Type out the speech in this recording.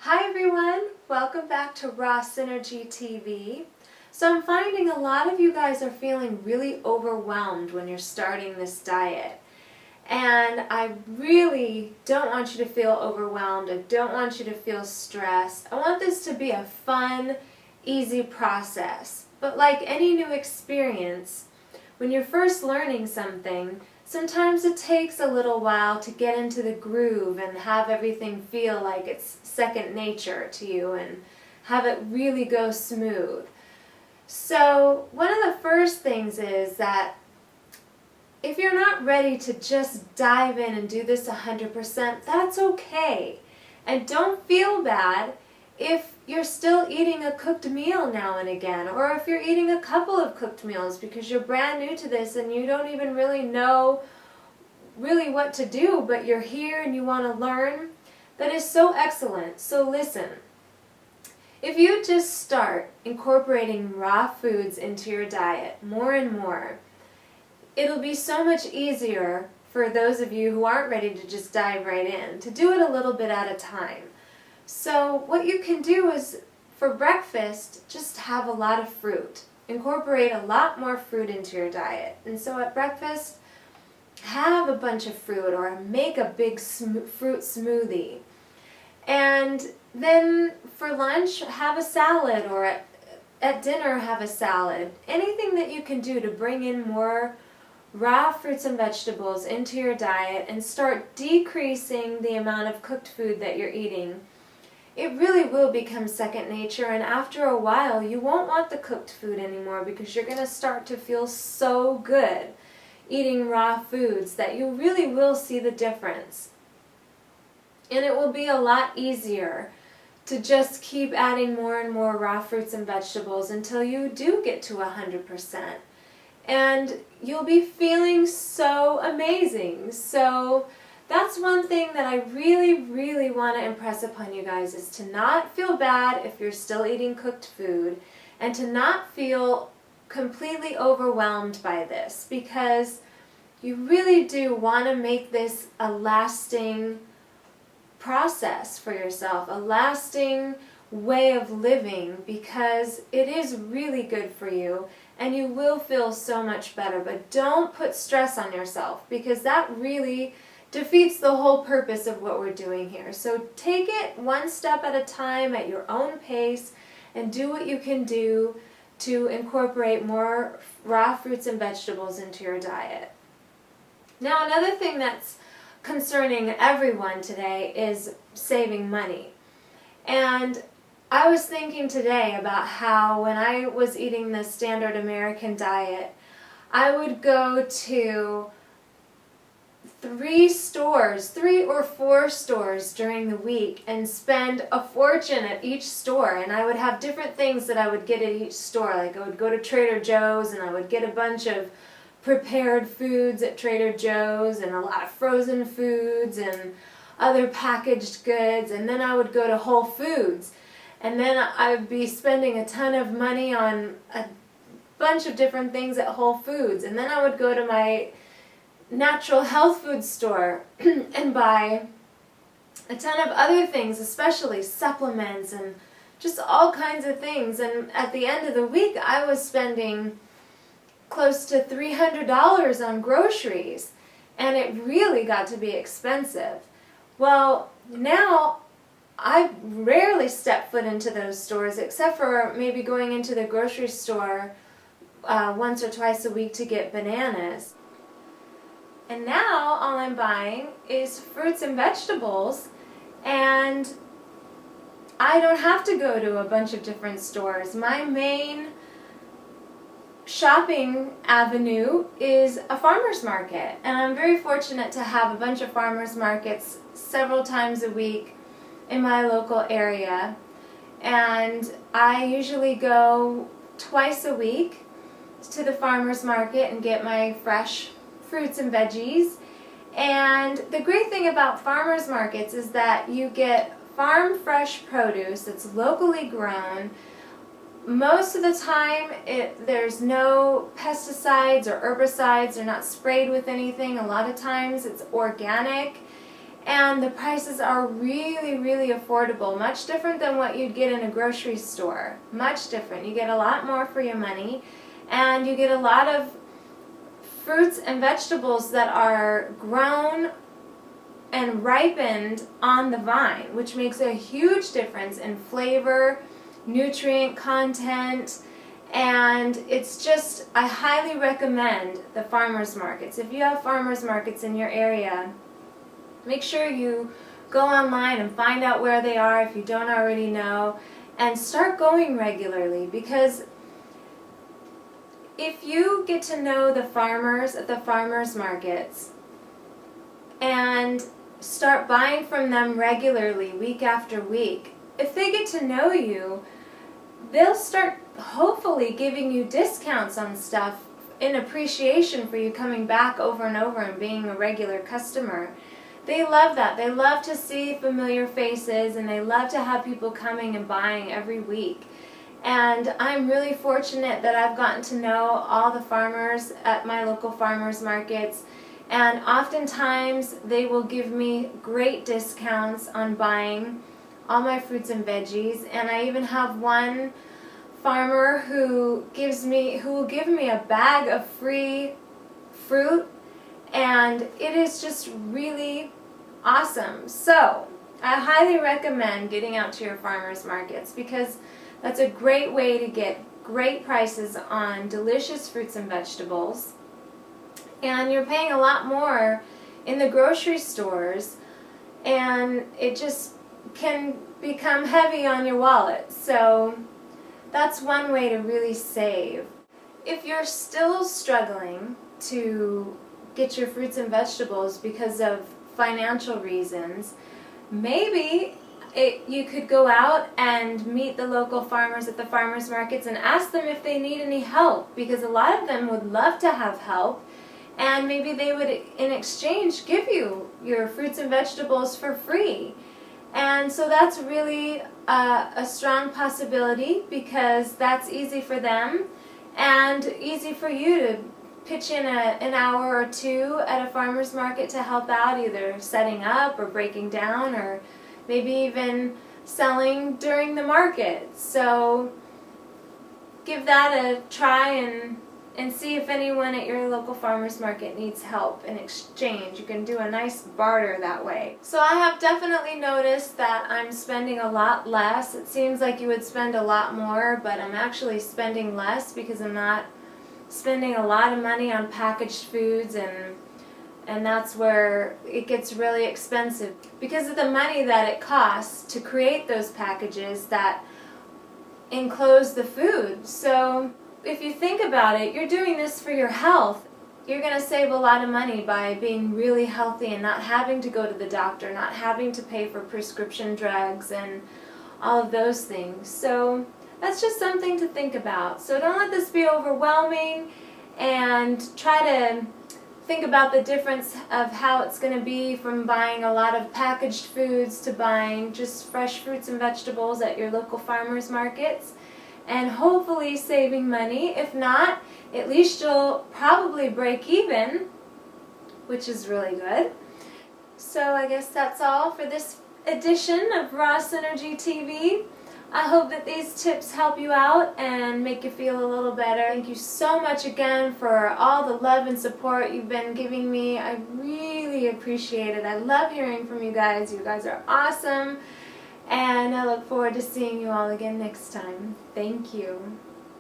Hi everyone, welcome back to Raw Synergy TV. So I'm finding a lot of you guys are feeling really overwhelmed when you're starting this diet. And I really don't want you to feel overwhelmed. I don't want you to feel stressed. I want this to be a fun, easy process. But like any new experience, when you're first learning something, sometimes it takes a little while to get into the groove and have everything feel like it's second nature to you and have it really go smooth. So one of the first things is that if you're not ready to just dive in and do this 100%, that's okay. And don't feel bad if you're still eating a cooked meal now and again, or if you're eating a couple of cooked meals because you're brand new to this and you don't even really know what to do, but you're here and you want to learn. That is so excellent. So listen, if you just start incorporating raw foods into your diet more and more, it'll be so much easier for those of you who aren't ready to just dive right in, to do it a little bit at a time. So what you can do is, for breakfast, just have a lot of fruit. Incorporate a lot more fruit into your diet. And so at breakfast, have a bunch of fruit or make a big fruit smoothie. And then for lunch, have a salad, or at dinner, have a salad. Anything that you can do to bring in more raw fruits and vegetables into your diet and start decreasing the amount of cooked food that you're eating. It really will become second nature, and after a while you won't want the cooked food anymore because you're going to start to feel so good eating raw foods that you really will see the difference. And it will be a lot easier to just keep adding more and more raw fruits and vegetables until you do get to 100%. And you'll be feeling so amazing. So that's one thing that I really want to impress upon you guys, is to not feel bad if you're still eating cooked food, and to not feel completely overwhelmed by this, because you really do want to make this a lasting process for yourself, a lasting way of living, because it is really good for you and you will feel so much better. But don't put stress on yourself, because that really defeats the whole purpose of what we're doing here. So take it one step at a time at your own pace and do what you can do to incorporate more raw fruits and vegetables into your diet. Now, another thing that's concerning everyone today is saving money. And I was thinking today about how when I was eating the standard American diet, I would go to three or four stores during the week and spend a fortune at each store. And I would have different things that I would get at each store. Like I would go to Trader Joe's and I would get a bunch of prepared foods at Trader Joe's and a lot of frozen foods and other packaged goods. And then I would go to Whole Foods. And then I would be spending a ton of money on a bunch of different things at Whole Foods. And then I would go to my natural health food store and buy a ton of other things, especially supplements and just all kinds of things. And at the end of the week, I was spending close to $300 on groceries, and it really got to be expensive. Well, now I rarely step foot into those stores, except for maybe going into the grocery store once or twice a week to get bananas. And now all I'm buying is fruits and vegetables, and I don't have to go to a bunch of different stores. My main shopping avenue is a farmer's market, and I'm very fortunate to have a bunch of farmer's markets several times a week in my local area. And I usually go twice a week to the farmer's market and get my fresh fruits and veggies. And the great thing about farmers markets is that you get farm fresh produce that's locally grown. Most of the time there's no pesticides or herbicides. They're not sprayed with anything. A lot of times it's organic, And the prices are really, really affordable, much different than what you'd get in a grocery store. Much different. You get a lot more for your money, and you get a lot of fruits and vegetables that are grown and ripened on the vine, which makes a huge difference in flavor, nutrient content, and it's just, I highly recommend the farmers markets. If you have farmers markets in your area, make sure you go online and find out where they are if you don't already know, and start going regularly, because if you get to know the farmers at the farmers markets and start buying from them regularly, week after week, if they get to know you, they'll start hopefully giving you discounts on stuff in appreciation for you coming back over and over and being a regular customer. They love that. They love to see familiar faces, and they love to have people coming and buying every week. And I'm really fortunate that I've gotten to know all the farmers at my local farmers markets, and oftentimes they will give me great discounts on buying all my fruits and veggies. And I even have one farmer who will give me a bag of free fruit, and it is just really awesome. So I highly recommend getting out to your farmers markets, because that's a great way to get great prices on delicious fruits and vegetables. And you're paying a lot more in the grocery stores, and it just can become heavy on your wallet. So that's one way to really save. If you're still struggling to get your fruits and vegetables because of financial reasons, maybe you could go out and meet the local farmers at the farmers markets and ask them if they need any help, because a lot of them would love to have help, and maybe they would in exchange give you your fruits and vegetables for free. And so that's really a strong possibility, because that's easy for them and easy for you to pitch in an hour or two at a farmer's market to help out, either setting up or breaking down, or maybe even selling during the market. So give that a try and see if anyone at your local farmer's market needs help in exchange. You can do a nice barter that way. So I have definitely noticed that I'm spending a lot less. It seems like you would spend a lot more, but I'm actually spending less because I'm not spending a lot of money on packaged foods, and that's where it gets really expensive because of the money that it costs to create those packages that enclose the food. So if you think about it, you're doing this for your health. You're going to save a lot of money by being really healthy and not having to go to the doctor, not having to pay for prescription drugs and all of those things. So that's just something to think about. So don't let this be overwhelming, and try to think about the difference of how it's going to be from buying a lot of packaged foods to buying just fresh fruits and vegetables at your local farmers markets, and hopefully saving money. If not, at least you'll probably break even, which is really good. So I guess that's all for this edition of Raw Synergy TV. I hope that these tips help you out and make you feel a little better. Thank you so much again for all the love and support you've been giving me. I really appreciate it. I love hearing from you guys. You guys are awesome. And I look forward to seeing you all again next time. Thank you.